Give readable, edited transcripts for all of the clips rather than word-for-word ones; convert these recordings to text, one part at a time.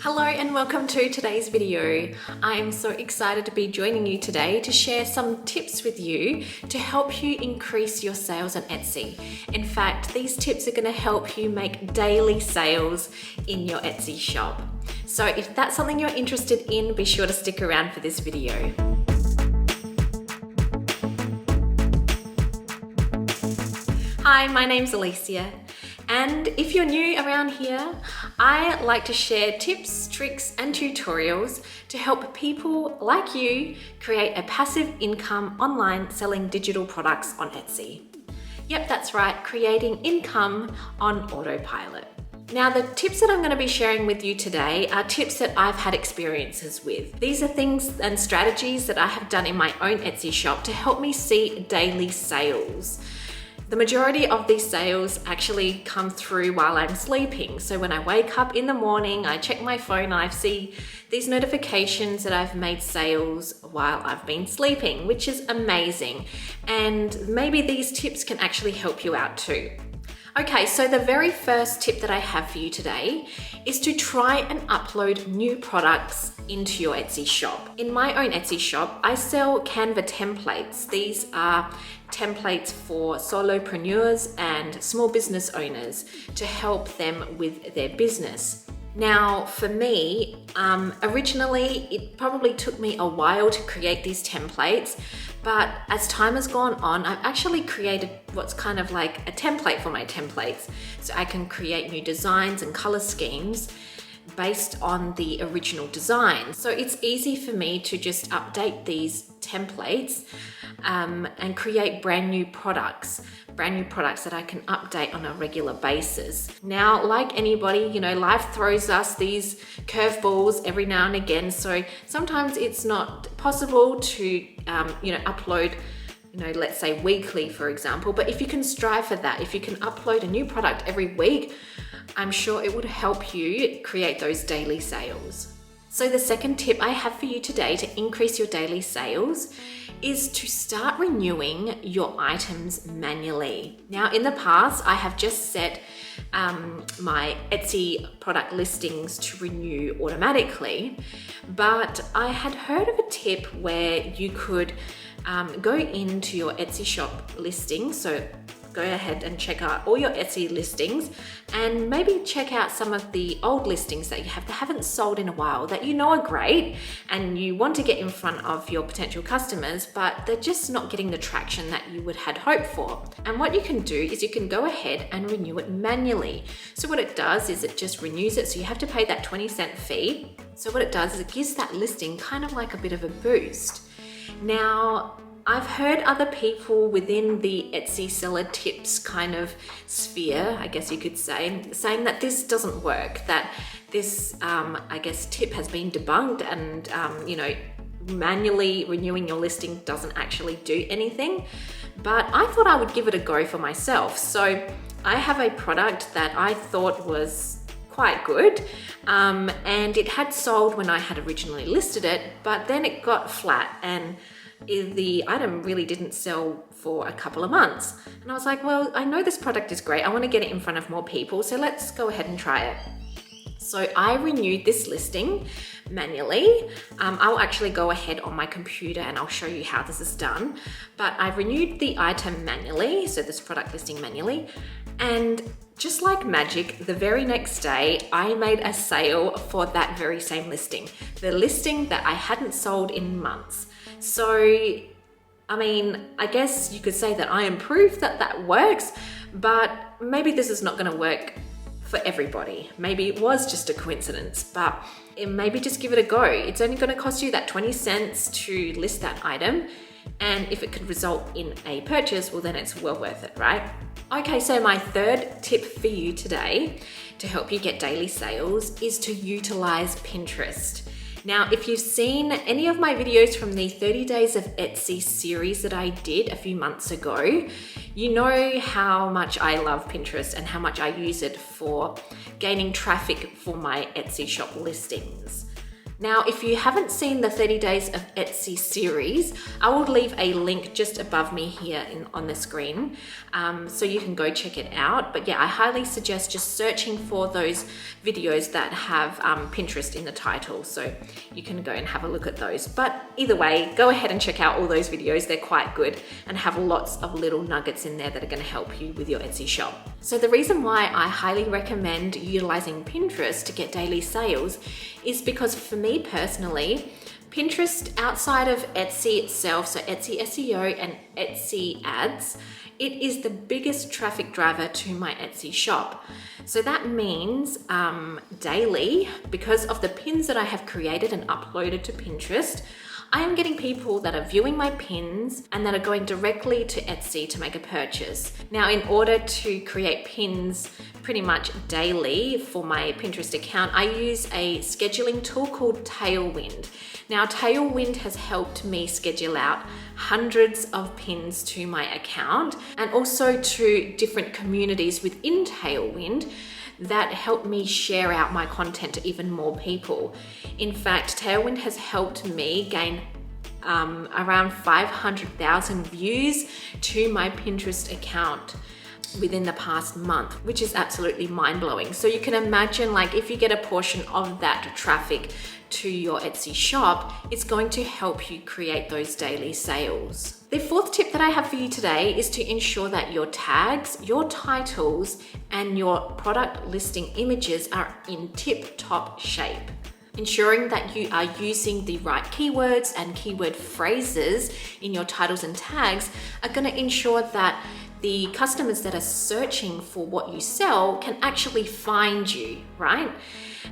Hello and welcome to today's video. I am so excited to be joining you today to share some tips with you to help you increase your sales on Etsy. In fact, these tips are going to help you make daily sales in your Etsy shop. So if that's something you're interested in, be sure to stick around for this video. Hi, my name's Alicia. And if you're new around here, I like to share tips, tricks, and tutorials to help people like you create a passive income online selling digital products on Etsy. Yep, that's right, creating income on autopilot. Now, the tips that I'm going to be sharing with you today are tips that I've had experiences with. These are things and strategies that I have done in my own Etsy shop to help me see daily sales. The majority of these sales actually come through while I'm sleeping. So when I wake up in the morning, I check my phone and I see these notifications that I've made sales while I've been sleeping, which is amazing. And maybe these tips can actually help you out too. Okay, so the very first tip that I have for you today is to try and upload new products into your Etsy shop. In my own Etsy shop, I sell Canva templates. These are templates for solopreneurs and small business owners to help them with their business. Now, for me, originally, it probably took me a while to create these templates, but as time has gone on, I've actually created what's kind of like a template for my templates. So I can create new designs and color schemes based on the original design. So it's easy for me to just update these templates and create brand new products that I can update on a regular basis. Now, like anybody, life throws us these curveballs every now and again. So sometimes it's not possible to, upload, let's say weekly, for example. But if you can strive for that, if you can upload a new product every week, I'm sure it would help you create those daily sales. So the second tip I have for you today to increase your daily sales is to start renewing your items manually. Now, in the past, I have just set my Etsy product listings to renew automatically, but I had heard of a tip where you could go into your Etsy shop listings. So go ahead and check out all your Etsy listings and maybe check out some of the old listings that you have that haven't sold in a while that are great and you want to get in front of your potential customers, but they're just not getting the traction that you would had hoped for. And what you can do is you can go ahead and renew it manually. So what it does is it just renews it. So you have to pay that 20-cent fee. So what it does is it gives that listing kind of like a bit of a boost. Now, I've heard other people within the Etsy seller tips kind of sphere, I guess you could say, saying that this doesn't work, that this, tip has been debunked and, manually renewing your listing doesn't actually do anything. But I thought I would give it a go for myself. So I have a product that I thought was quite good, and it had sold when I had originally listed it, but then it got flat and the item really didn't sell for a couple of months. And I was like, well, I know this product is great. I want to get it in front of more people. So let's go ahead and try it. So I renewed this listing manually. I'll actually go ahead on my computer and I'll show you how this is done. But I renewed the item manually, so this product listing manually. And just like magic, the very next day, I made a sale for that very same listing. The listing that I hadn't sold in months. So, I guess you could say that I am proof that that works, but maybe this is not going to work for everybody. Maybe it was just a coincidence, but maybe just give it a go. It's only going to cost you that 20 cents to list that item. And if it could result in a purchase, well, then it's well worth it, right? Okay, so my third tip for you today to help you get daily sales is to utilize Pinterest. Now, if you've seen any of my videos from the 30 Days of Etsy series that I did a few months ago, you know how much I love Pinterest and how much I use it for gaining traffic for my Etsy shop listings. Now, if you haven't seen the 30 Days of Etsy series, I will leave a link just above me here on the screen, so you can go check it out. But yeah, I highly suggest just searching for those videos that have Pinterest in the title, so you can go and have a look at those. But either way, go ahead and check out all those videos. They're quite good and have lots of little nuggets in there that are going to help you with your Etsy shop. So the reason why I highly recommend utilizing Pinterest to get daily sales is because for me personally, Pinterest outside of Etsy itself, so Etsy SEO and Etsy ads, it is the biggest traffic driver to my Etsy shop. So that means daily, because of the pins that I have created and uploaded to Pinterest, I am getting people that are viewing my pins and that are going directly to Etsy to make a purchase. Now, in order to create pins pretty much daily for my Pinterest account, I use a scheduling tool called Tailwind. Now, Tailwind has helped me schedule out hundreds of pins to my account and also to different communities within Tailwind that help me share out my content to even more people. In fact, Tailwind has helped me gain around 500,000 views to my Pinterest account within the past month, which is absolutely mind-blowing. So you can imagine, like, if you get a portion of that traffic to your Etsy shop, it's going to help you create those daily sales. The fourth tip that I have for you today is to ensure that your tags, your titles, and your product listing images are in tip-top shape. Ensuring that you are using the right keywords and keyword phrases in your titles and tags are going to ensure that the customers that are searching for what you sell can actually find you, right?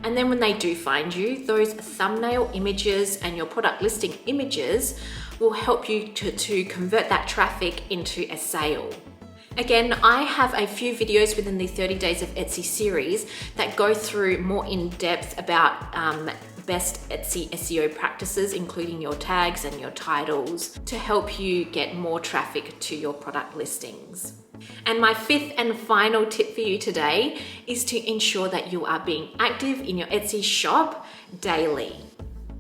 And then when they do find you, those thumbnail images and your product listing images will help you to convert that traffic into a sale. Again, I have a few videos within the 30 Days of Etsy series that go through more in depth about best Etsy SEO practices, including your tags and your titles, to help you get more traffic to your product listings. And my fifth and final tip for you today is to ensure that you are being active in your Etsy shop daily.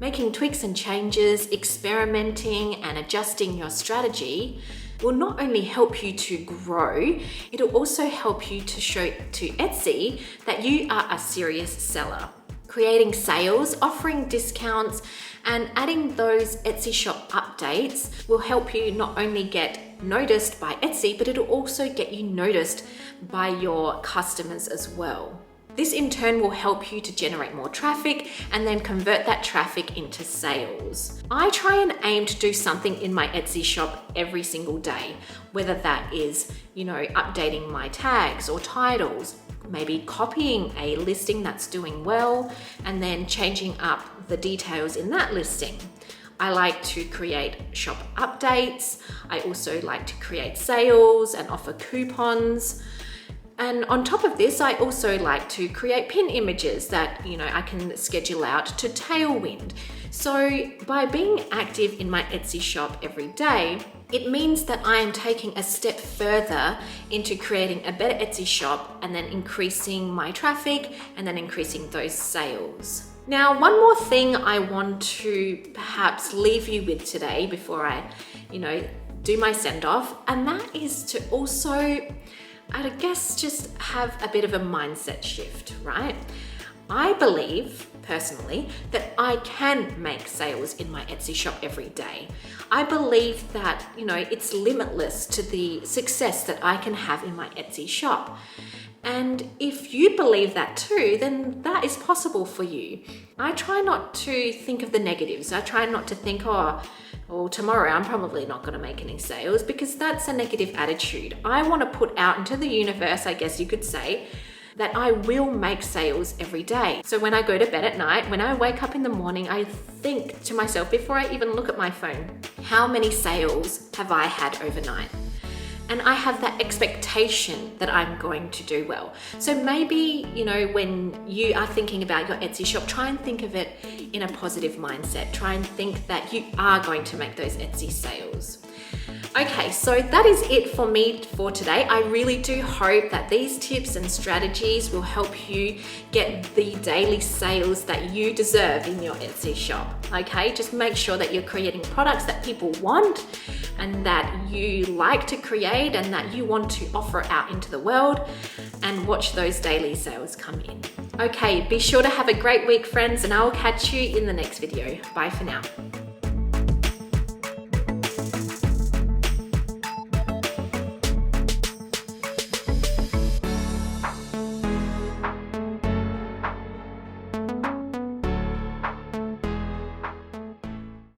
Making tweaks and changes, experimenting and adjusting your strategy will not only help you to grow, it'll also help you to show to Etsy that you are a serious seller. Creating sales, offering discounts, and adding those Etsy shop updates will help you not only get noticed by Etsy, but it'll also get you noticed by your customers as well. This in turn will help you to generate more traffic and then convert that traffic into sales. I try and aim to do something in my Etsy shop every single day, whether that is, updating my tags or titles, maybe copying a listing that's doing well and then changing up the details in that listing. I like to create shop updates. I also like to create sales and offer coupons. And on top of this, I also like to create pin images that, I can schedule out to Tailwind. So by being active in my Etsy shop every day, it means that I am taking a step further into creating a better Etsy shop and then increasing my traffic and then increasing those sales. Now, one more thing I want to perhaps leave you with today before I, do my send off, and that is to also, I guess, just have a bit of a mindset shift, right? I believe personally that I can make sales in my Etsy shop every day. I believe that, it's limitless to the success that I can have in my Etsy shop. And if you believe that too, then that is possible for you. I try not to think of the negatives. I try not to think, tomorrow I'm probably not going to make any sales, because that's a negative attitude. I want to put out into the universe, I guess you could say, that I will make sales every day. So when I go to bed at night, when I wake up in the morning, I think to myself, before I even look at my phone, how many sales have I had overnight? And I have that expectation that I'm going to do well. So maybe, when you are thinking about your Etsy shop, try and think of it in a positive mindset. Try and think that you are going to make those Etsy sales. Okay, so that is it for me for today. I really do hope that these tips and strategies will help you get the daily sales that you deserve in your Etsy shop. Okay, just make sure that you're creating products that people want and that you like to create and that you want to offer out into the world, and watch those daily sales come in. Okay, be sure to have a great week, friends, and I'll catch you in the next video. Bye for now.